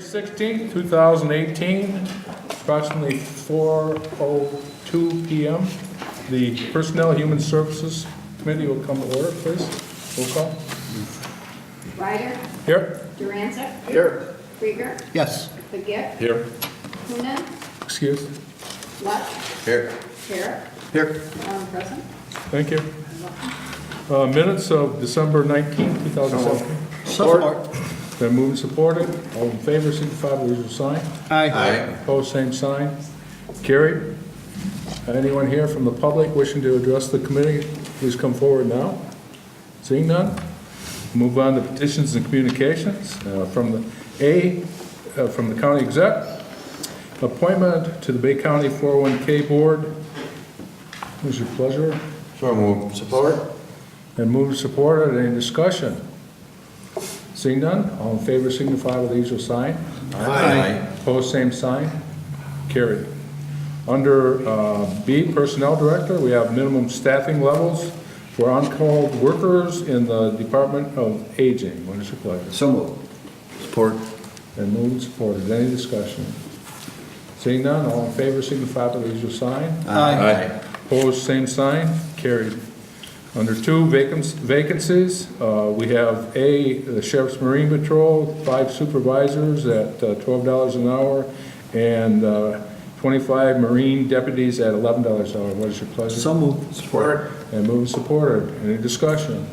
16th, 2018, approximately 4:02 p.m. The Personnel Human Services Committee will come to order, please. Roll call. Ryder. Here. Duranza. Here. Krieger. Yes. Begic. Here. Coonan. Excuse. Lutz. Here. Carrot. Here. Present. Thank you. Minutes of December 19th, 2017. Support. Been moved and supported. All in favor, signify by the usual sign. Aye. Opposed, same sign. Carried. Anyone here from the public wishing to address the committee, please come forward now. Seeing none, move on to petitions and communications. From the county exec, appointment to the Bay County 401k board. What is your pleasure? So moved. Support. And move and supported. Any discussion? Seeing none, all in favor signify with the usual sign. Aye. Opposed, same sign. Carried. Under B, Personnel Director, we have minimum staffing levels for on-call workers in the Department of Aging. What is your pleasure? So moved. Support. And moved and supported. Any discussion? Seeing none, all in favor signify by the usual sign. Aye. Opposed, same sign. Carried. Under 2, vacancies, we have A, the Sheriff's Marine Patrol, 5 supervisors at $12 an hour, and 25 Marine deputies at $11 an hour. What is your pleasure? So moved. Support. And moved and supported. Any discussion?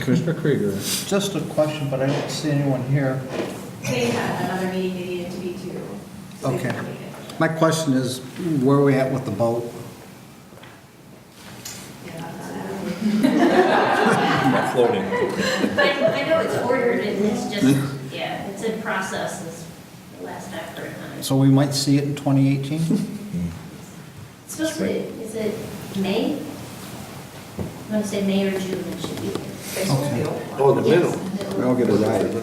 Commissioner Krieger. Just a question, but I don't see anyone here. They had another meeting they needed to be to. Okay. My question is, where are we at with the boat? Not floating. I know it's ordered, and it's just, yeah, it's in process, is the last I've heard on it. So we might see it in 2018? It's supposed to, is it May? I'm gonna say May or June, it should be. Oh, the middle. We all get a ride.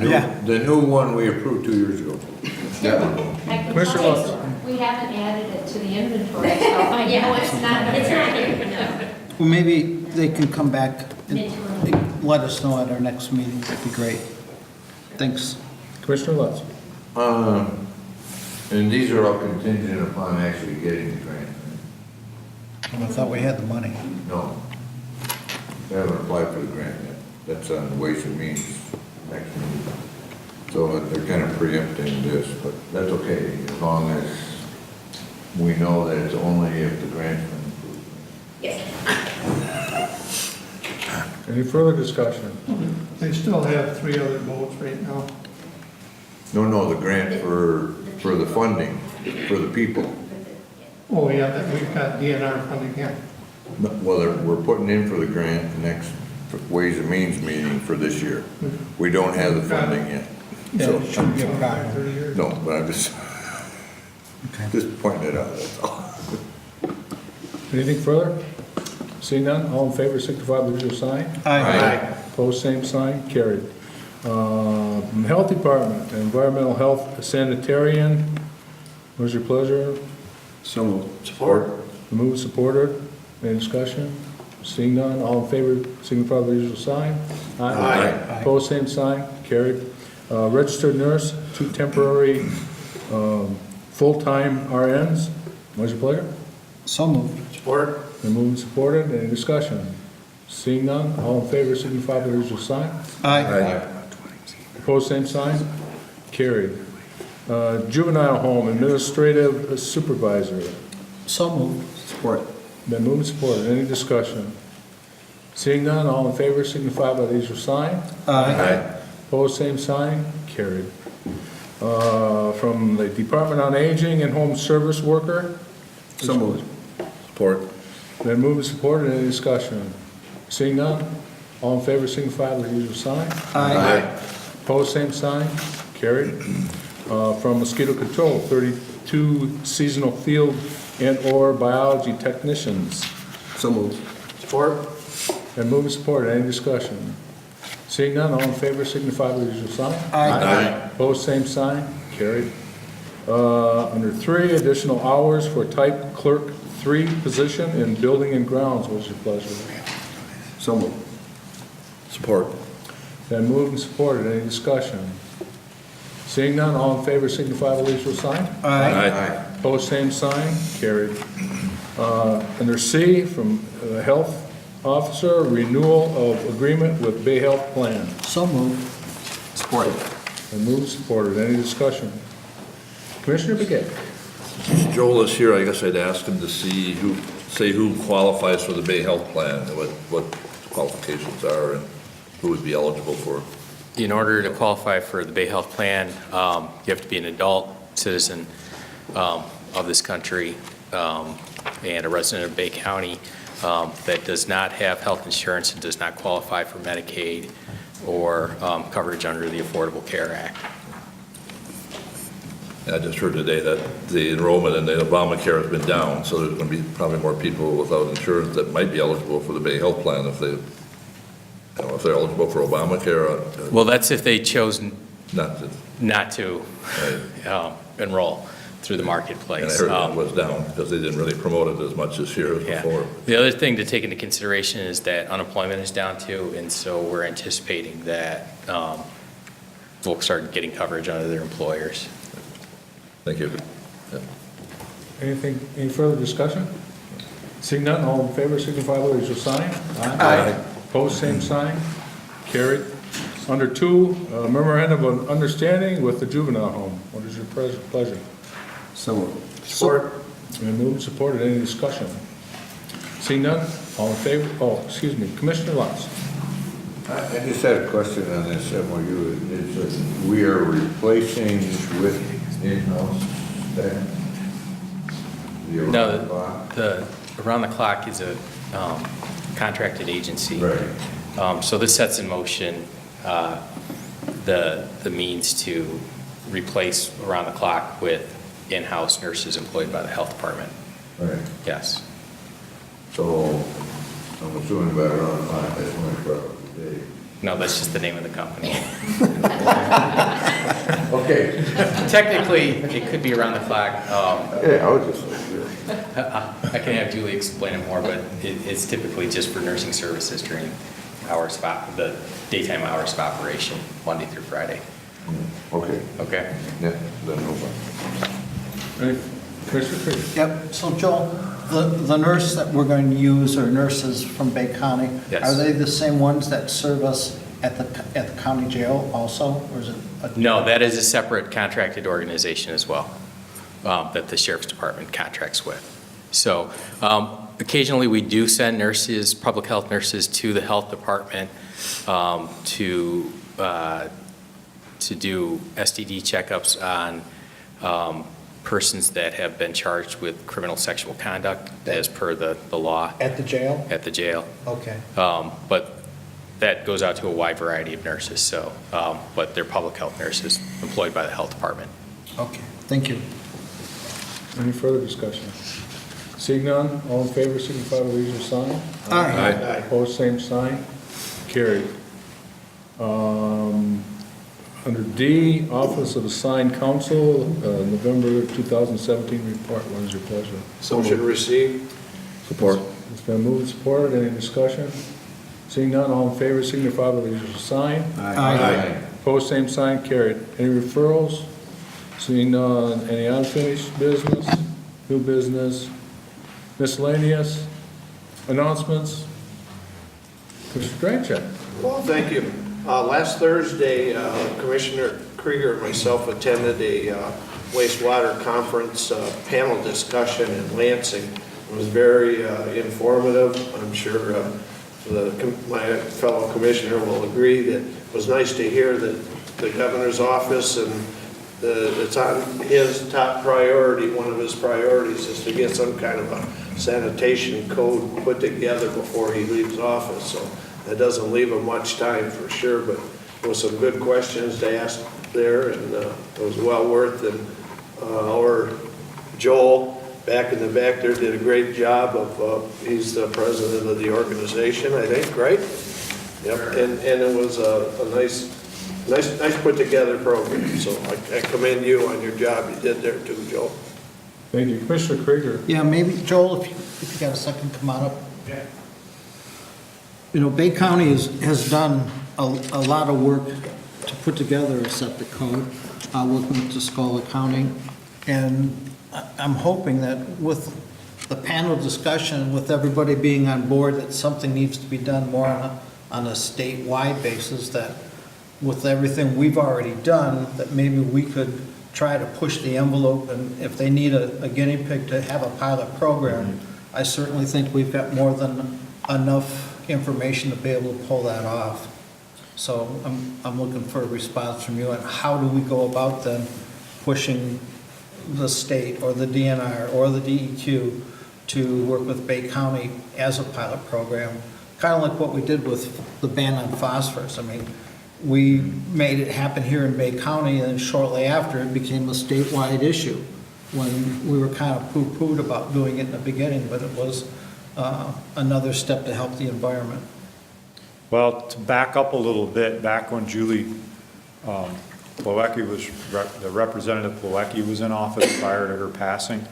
Yeah, the new one we approved 2 years ago. Yeah. I can Commissioner tell you, Lutz. we haven't added it to the inventory, so I know it's not here, no. Well, maybe they can come back and Mid-20. let us know at our next meeting. That'd be great. Thanks. Commissioner Lutz. And these are all contingent upon actually getting the grant. I thought we had the money. No. They haven't applied for the grant yet. That's on Ways and Means next meeting. So they're kind of preempting this, but that's okay, as long as we know that it's only if the grant's been approved. Yes. Any further discussion? They still have 3 other boats right now. No, the grant for the funding, for the people. Oh, yeah, that we've got DNR funding, yeah. Well, we're putting in for the grant the next Ways and Means meeting for this year. We don't have the funding yet. So, it shouldn't be a problem. 30 years. no, but I'm just pointing it out, that's all. Anything further? Seeing none, all in favor signify by the usual sign. Aye. Opposed, same sign. Carried. Health Department, Environmental Health Sanitarian. What is your pleasure? So moved. Support. Moved, supported. Any discussion? Seeing none, all in favor signify by the usual sign. Aye. Opposed, same sign. Carried. Registered nurse, 2 temporary full-time RNs. What is your pleasure? So moved. Support. Been moved and supported. Any discussion? Seeing none, all in favor signify by the usual sign. Aye. Opposed, same sign. Carried. Juvenile Home Administrative Supervisor. So moved. Support. Been moved and supported. Any discussion? Seeing none, all in favor signify by the usual sign. Aye. Opposed, same sign. Carried. From the Department on Aging and Home Service Worker. So moved. Support. Been moved and supported. Any discussion? Seeing none, all in favor signify by the usual sign. Aye. Opposed, same sign. Carried. From Mosquito Control, 32 seasonal field and/or biology technicians. So moved. Support. Been moved and supported. Any discussion? Seeing none, all in favor signify by the usual sign. Aye. Opposed, same sign. Carried. Under 3, additional hours for type clerk 3 position in building and grounds. What is your pleasure? So moved. Support. Been moved and supported. Any discussion? Seeing none, all in favor signify by the usual sign. Aye. Opposed, same sign, carried. Under C, from the Health Officer, renewal of agreement with Bay Health Plan. So moved. Support. And moved, supported. Any discussion? Commissioner Begic. Joel is here, I guess I'd ask him to see who qualifies for the Bay Health Plan, what qualifications are, and who would be eligible for. In order to qualify for the Bay Health Plan, you have to be an adult citizen of this country and a resident of Bay County that does not have health insurance and does not qualify for Medicaid or coverage under the Affordable Care Act. I just heard today that the enrollment in the Obamacare has been down, so there's going to be probably more people without insurance that might be eligible for the Bay Health Plan if they're eligible for Obamacare. Well, that's if they chose Not to. not to enroll through the And I marketplace. heard it was down because they didn't really promote it as much this year as Yeah. before. The other thing to take into consideration is that unemployment is down too, and so we're anticipating that folks start getting coverage under their employers. Thank you. Yeah. Any further discussion? Seeing none, all in favor signify by the usual sign. Aye. Opposed, same sign, carried. Under 2, memorandum of understanding with the juvenile home. What is your pleasure? So moved. Support. And moved and supported. Any discussion? Seeing none, all in favor, Commissioner Lutz. I just had a question on this MOU. It says we are replacing with in-house staff? No, the Around the Clock is a contracted agency. Right. So this sets in motion the means to replace Around the Clock with in-house nurses employed by the health department. Right. Yes. So I'm assuming about around 5, that's my problem today. No, that's just the name of the company. Okay. Technically, it could be Around the Clock. Yeah, I was just like, I can have Julie explain it more, but it's typically just for nursing services during the daytime hours of operation, Monday through Friday. okay. Okay? Yeah, then no problem. Commissioner Creed. Yep, so Joel, the nurse that we're going to use are nurses from Bay County? Yes. Are they the same ones that serve us at the county jail also, or is it? No, that is a separate contracted organization as well, that the Sheriff's Department contracts with. So occasionally we do send nurses, public health nurses, to the health department to do STD checkups on persons that have been charged with criminal sexual conduct as per the law At the jail? at the jail. Okay. But that goes out to a wide variety of nurses, so, but they're public health nurses employed by the health department. Okay, thank you. Any further discussion? Seeing none, all in favor signify by the usual sign. Aye. Opposed, same sign, carried. Under D, Office of Assigned Counsel, November 2017 report. What is your pleasure? Motion received. Support. It's been moved and supported. Any discussion? Seeing none, all in favor signify by the usual sign. Aye. Opposed, same sign, carried. Any referrals? Seeing none, any unfinished business, new business, miscellaneous, announcements? Mr. Dranchek. Well, thank you. Last Thursday, Commissioner Krieger and myself attended a wastewater conference panel discussion in Lansing. It was very informative. I'm sure my fellow commissioner will agree that it was nice to hear that the governor's office and it's on his top priority, one of his priorities is to get some kind of a sanitation code put together before he leaves office. So that doesn't leave him much time for sure, but there was some good questions to ask there, and it was well worth it. Our Joel, back in the back there, did a great job of, he's the president of the organization, I think, right? Yep, and it was a nice put together program, so I commend you on your job you did there too, Joel. Thank you. Commissioner Krieger. Yeah, maybe, Joel, if you got a second, come on up. Yeah. You know, Bay County has done a lot of work to put together a septic code, working with Tuscola County. And I'm hoping that with the panel discussion, with everybody being on board, that something needs to be done more on a statewide basis, that with everything we've already done, that maybe we could try to push the envelope, and if they need a guinea pig to have a pilot program, I certainly think we've got more than enough information to be able to pull that off. So I'm looking for a response from you on how do we go about then pushing the state or the DNR or the DEQ to work with Bay County as a pilot program, kind of like what we did with the ban on phosphorus. I mean, we made it happen here in Bay County, and shortly after, it became a statewide issue when we were kind of poo-pooed about doing it in the beginning, but it was another step to help the environment. Well, to back up a little bit, back when Julie Plawecki was, the Representative Plawecki was in office prior to her passing,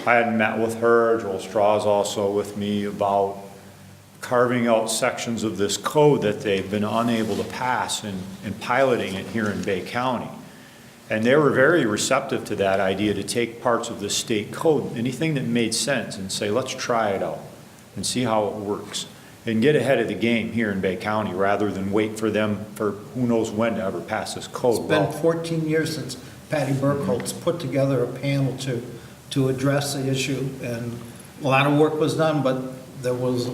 I had met with her, Joel Strauss also with me, about carving out sections of this code that they've been unable to pass and piloting it here in Bay County. And they were very receptive to that idea, to take parts of the state code, anything that made sense, and say, let's try it out and see how it works and get ahead of the game here in Bay County rather than wait for them for who knows when to ever pass this code. It's been 14 years since Patty Burkholtz put together a panel to address the issue, and a lot of work was done, but there was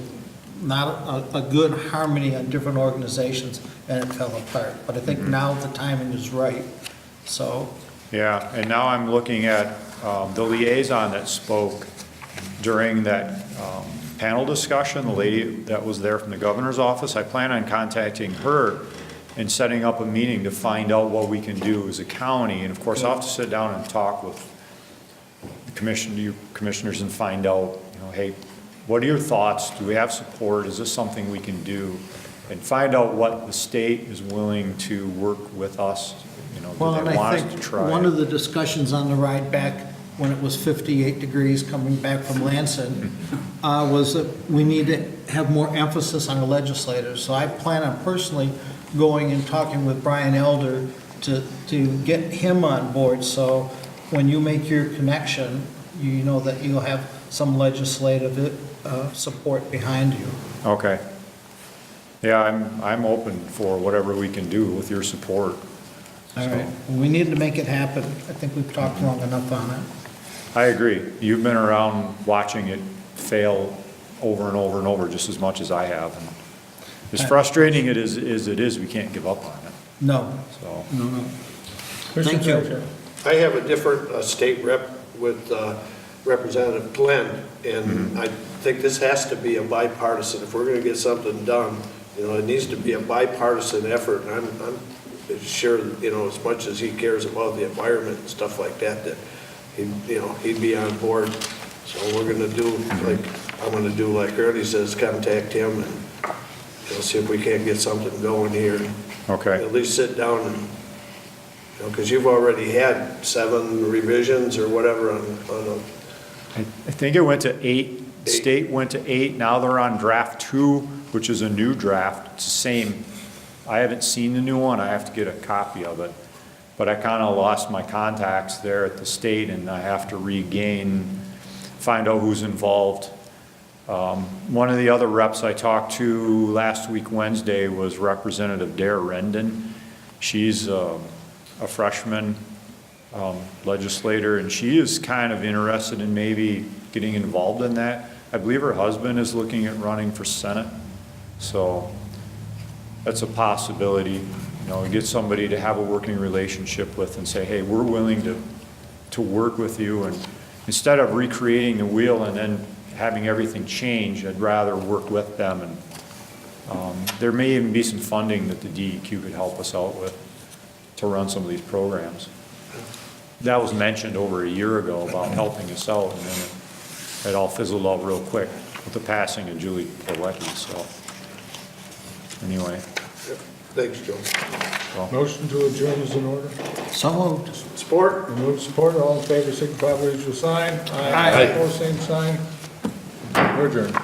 not a good harmony on different organizations, and it fell apart. But I think now the timing is right, so. Yeah, and now I'm looking at the liaison that spoke during that panel discussion, the lady that was there from the governor's office. I plan on contacting her and setting up a meeting to find out what we can do as a county. And of course, I'll have to sit down and talk with the you commissioners and find out, hey, what are your thoughts? Do we have support? Is this something we can do? And find out what the state is willing to work with us, Well, do and they want I us to think try one it? of the discussions on the ride back, when it was 58 degrees coming back from Lansing, was that we need to have more emphasis on the legislators. So I plan on personally going and talking with Brian Elder to get him on board. So when you make your connection, you know that you'll have some legislative support behind you. Okay. Yeah, I'm open for whatever we can do with your support. All right, we need to make it happen. I think we've talked long enough on it. I agree. You've been around watching it fail over and over and over just as much as I have. And as frustrating it is, we can't give up on it. No, So, no. Thank you. I have a different state rep with Representative Glenn, and I think this has to be a bipartisan. If we're going to get something done, it needs to be a bipartisan effort. And I'm sure, as much as he cares about the environment and stuff like that, that he'd be on board. So we're going to do like Ernie says, contact him and see if we can't get something going here. okay. At least sit down and, because you've already had 7 revisions or whatever on I think it went to 8. State went to 8. Now they're on draft 2, which is a new draft. It's the same. I haven't seen the new one. I have to get a copy of it. But I kind of lost my contacts there at the state, and I have to find out who's involved. One of the other reps I talked to last week Wednesday was Representative Dare Rendon. She's a freshman legislator, and she is kind of interested in maybe getting involved in that. I believe her husband is looking at running for Senate, so that's a possibility. Get somebody to have a working relationship with and say, hey, we're willing to work with you, and instead of recreating the wheel and then having everything change, I'd rather work with them. And there may even be some funding that the DEQ could help us out with to run some of these programs. That was mentioned over a year ago about helping us out, and then it all fizzled out real quick with the passing of Julie Plawecki. So anyway. Thanks, Joe. Motion to adjourn is in order. So moved. Support? Support, all in favor, signify by raising your sign. Aye. Opposed, same sign. We're adjourned.